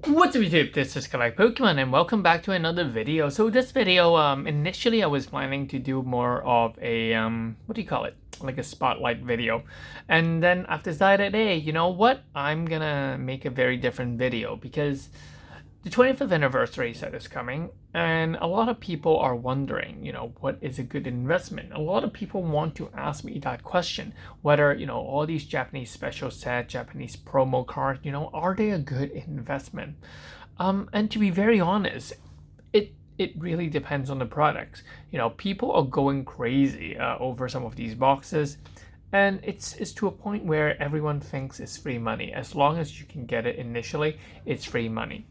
What's up YouTube, this is Collect Pokemon and welcome back to another video. So this video, initially I was planning to do more of a, what do you call it? Like a spotlight video. And then I've decided, hey, you know what? I'm gonna make a very different video because the 25th anniversary set is coming, and a lot of people are wondering, what is a good investment? A lot of people want to ask me that question, whether, all these Japanese special set, Japanese promo cards, are they a good investment? And to be very honest, it really depends on the products. People are going crazy over some of these boxes. And it's to a point where everyone thinks it's free money. As long as you can get it initially, it's free money.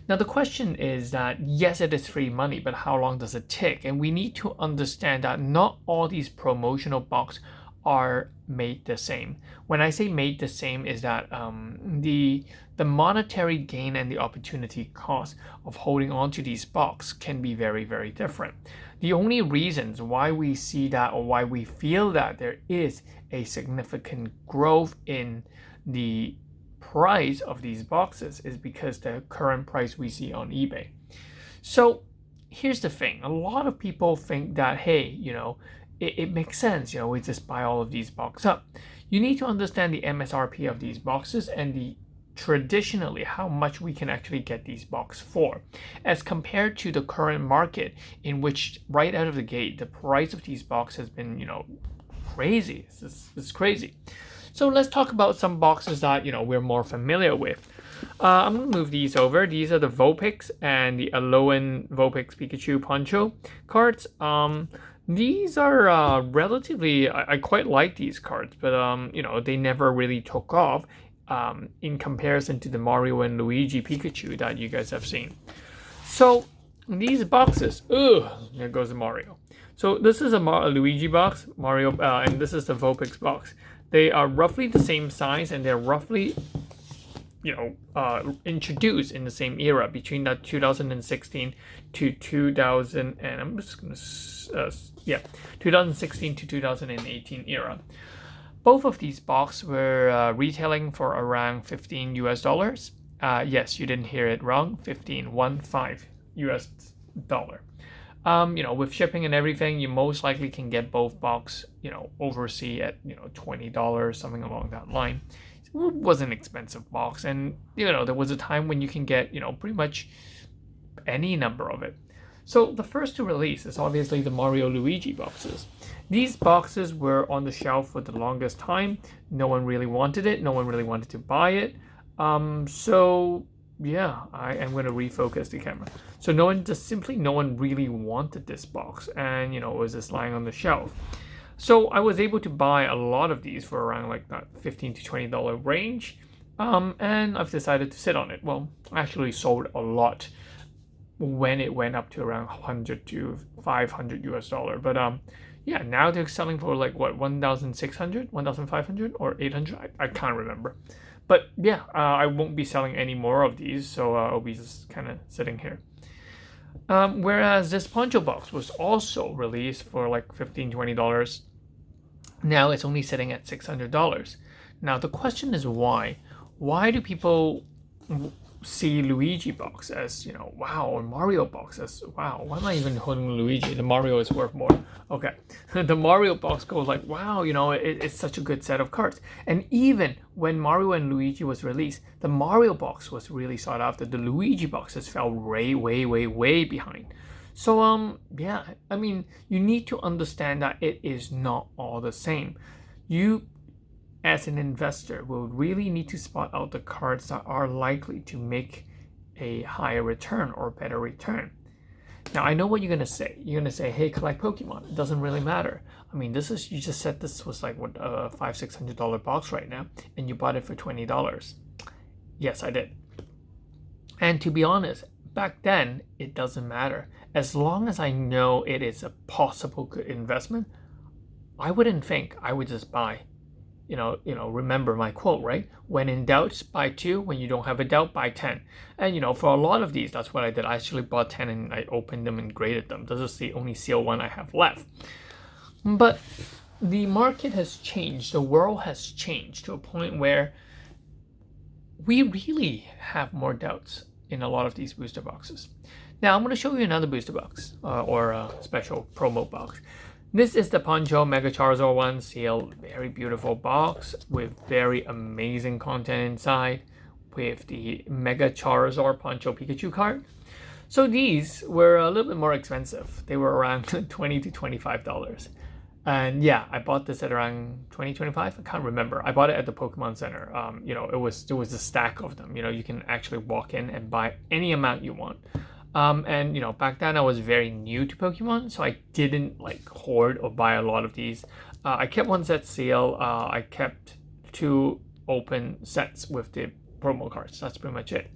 Now, the question is that, yes, it is free money, but how long does it take? And we need to understand that not all these promotional boxes are made the same. When I say made the same is that the monetary gain and the opportunity cost of holding on to these boxes can be very, very different. The only reasons why we see that or why we feel that there is a significant growth in the price of these boxes is because the current price we see on eBay. So here's the thing. A lot of people think that, hey, it makes sense, we just buy all of these boxes up. You need to understand the MSRP of these boxes and the traditionally how much we can actually get these boxes for, as compared to the current market in which right out of the gate the price of these boxes has been crazy. It's crazy. So let's talk about some boxes that we're more familiar with. I'm gonna move these over. These are the Vulpix and the Alolan Vulpix Pikachu Poncho cards. These are relatively, I quite like these cards, but they never really took off in comparison to the Mario and Luigi Pikachu that you guys have seen. So these boxes, there goes the Mario. So this is a Luigi box, Mario, and this is the Vulpix box. They are roughly the same size, and they're roughly, introduced in the same era between that 2016 to 2000, and I'm just gonna, 2016 to 2018 era. Both of these boxes were retailing for around $15 US. Yes, you didn't hear it wrong. 15 US dollar. With shipping and everything, you most likely can get both boxes, overseas at $20, something along that line. It was an expensive box, and there was a time when you can get pretty much any number of it. So the first to release is obviously the Mario Luigi boxes. These boxes were on the shelf for the longest time. No one really wanted it. No one really wanted to buy it. So yeah, I am going to refocus the camera. So no one really wanted this box, and it was just lying on the shelf. So I was able to buy a lot of these for around like that $15 to $20 range, and I've decided to sit on it. Well, I actually sold a lot when it went up to around 100 to 500 US dollar, but yeah, now they're selling for like what, 1,600, 1,500 or 800. I can't remember. But yeah, I won't be selling any more of these, so I'll be just kind of sitting here. Whereas this Poncho box was also released for like $15, $20. Now it's only sitting at $600. Now the question is why? Why do people see Luigi box as, wow, or Mario box as, wow, why am I even holding Luigi? The Mario is worth more. Okay. The Mario box goes like, wow, it's such a good set of cards. And even when Mario and Luigi was released, the Mario box was really sought after. The Luigi boxes fell way, way, way, way behind. So, yeah, I mean, you need to understand that it is not all the same. You, as an investor, will really need to spot out the cards that are likely to make a higher return or better return. Now, I know what you're gonna say. You're gonna say, "Hey, collect Pokemon. It doesn't really matter." I mean, you just said this was like what, a $500-$600 box right now, and you bought it for $20. Yes, I did. And to be honest, back then it doesn't matter. As long as I know it is a possible good investment, I wouldn't think. I would just buy. Remember my quote, right? When in doubt, buy 2. When you don't have a doubt, buy 10. And for a lot of these, that's what I did. I actually bought 10 and I opened them and graded them. This is the only seal one I have left. But the market has changed. The world has changed to a point where we really have more doubts in a lot of these booster boxes. Now I'm going to show you another booster box or a special promo box. This is the Poncho Mega Charizard one, sealed, very beautiful box with very amazing content inside with the Mega Charizard Poncho Pikachu card. So these were a little bit more expensive. They were around $20 to $25. And yeah, I bought this at around 2025. I can't remember. I bought it at the Pokemon Center. You know, there was a stack of them. You know, you can actually walk in and buy any amount you want. And you know, back then I was very new to Pokemon, so I didn't like hoard or buy a lot of these. I kept one set sealed. I kept 2 open sets with the promo cards. That's pretty much it.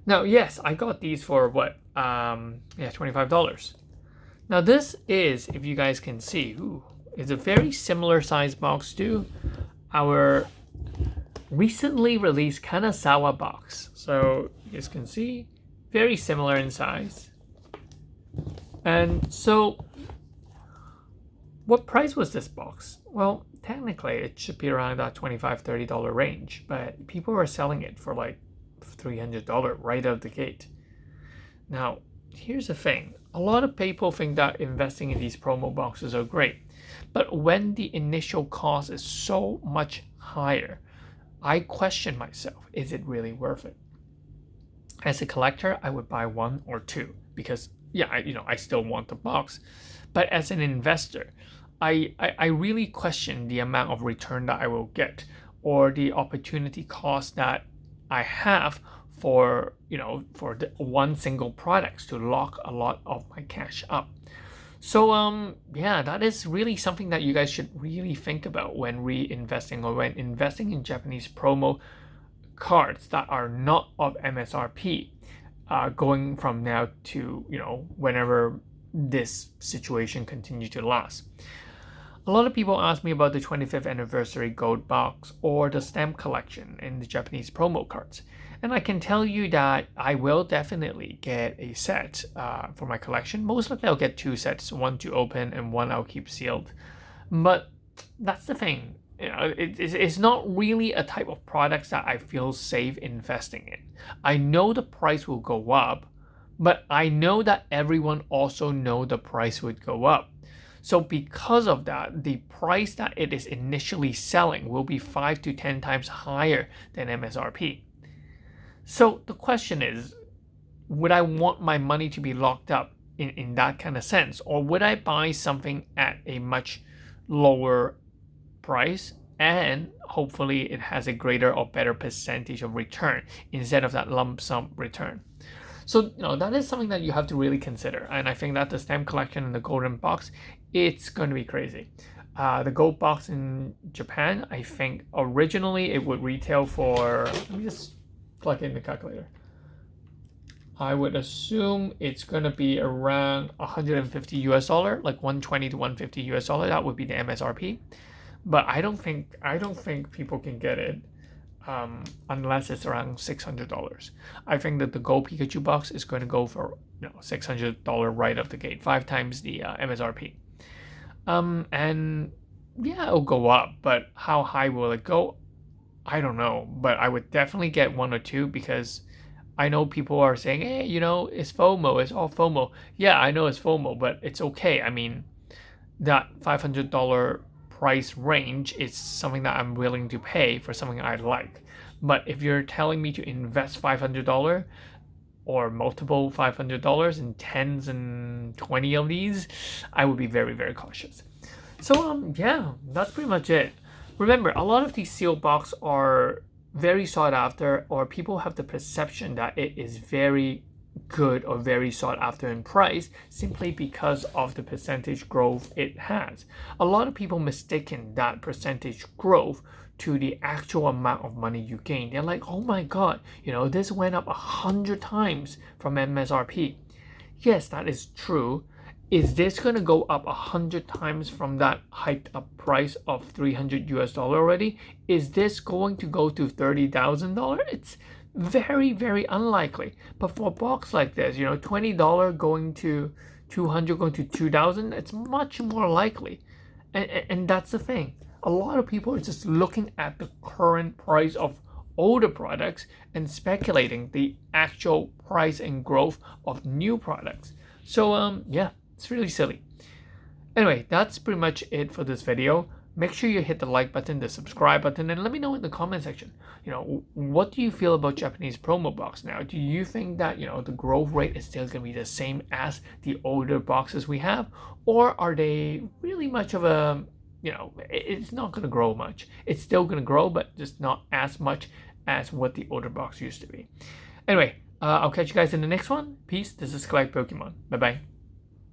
Now, yes, I got these for what? Yeah, $25. Now this is, if you guys can see, is a very similar size box to our recently released Kanazawa box. So you guys can see, very similar in size. And so, what price was this box? Well, technically it should be around that $25, $30 range, but people were selling it for like $300 right out of the gate. Now, here's the thing. A lot of people think that investing in these promo boxes are great, but when the initial cost is so much higher, I question myself, is it really worth it? As a collector, I would buy 1 or 2 because yeah, I still want the box. But as an investor, I really question the amount of return that I will get or the opportunity cost that I have for the one single product to lock a lot of my cash up. So yeah, that is really something that you guys should really think about when reinvesting or when investing in Japanese promo cards that are not of MSRP, going from now to whenever this situation continues to last. A lot of people ask me about the 25th anniversary gold box or the stamp collection in the Japanese promo cards. And I can tell you that I will definitely get a set for my collection. Most likely I'll get 2 sets, 1 to open and 1 I'll keep sealed. But that's the thing. It's not really a type of products that I feel safe investing in. I know the price will go up, but I know that everyone also know the price would go up. So because of that, the price that it is initially selling will be 5 to 10 times higher than MSRP. So the question is, would I want my money to be locked up in that kind of sense? Or would I buy something at a much lower price and hopefully it has a greater or better percentage of return instead of that lump sum return? So that is something that you have to really consider. And I think that the stamp collection and the golden box, it's going to be crazy. The gold box in Japan, I think originally it would retail for, let me just plug in the calculator. I would assume it's going to be around $150, like $120 to $150. That would be the MSRP. But I don't think people can get it unless it's around $600. I think that the gold Pikachu box is going to go for $600 right off the gate, 5 times the MSRP. And yeah, it'll go up, but how high will it go? I don't know, but I would definitely get 1 or 2 because I know people are saying, hey, it's FOMO, it's all FOMO. Yeah, I know it's FOMO, but it's okay. I mean, that $500 price range is something that I'm willing to pay for something I like. But if you're telling me to invest $500 or multiple $500 in 10s and 20 of these, I would be very, very cautious. So yeah, that's pretty much it. Remember, a lot of these sealed box are very sought after, or people have the perception that it is very good or very sought after in price simply because of the percentage growth it has. A lot of people mistaken that percentage growth to the actual amount of money you gain. They're like, oh my god, this went up 100 times from MSRP. Yes, that is true. Is this going to go up 100 times from that hyped up price of $300 already? Is this going to go to $30,000? It's very, very unlikely. But for a box like this, $20 going to $200, going to $2,000, it's much more likely. And that's the thing. A lot of people are just looking at the current price of older products and speculating the actual price and growth of new products. So yeah, it's really silly. Anyway, that's pretty much it for this video. Make sure you hit the like button, the subscribe button, and let me know in the comment section, what do you feel about Japanese promo box now? Do you think that, the growth rate is still going to be the same as the older boxes we have? Or are they really much of a, it's not going to grow much. It's still going to grow, but just not as much as what the older box used to be. Anyway, I'll catch you guys in the next one. Peace. This is Collect Pokemon. Bye-bye.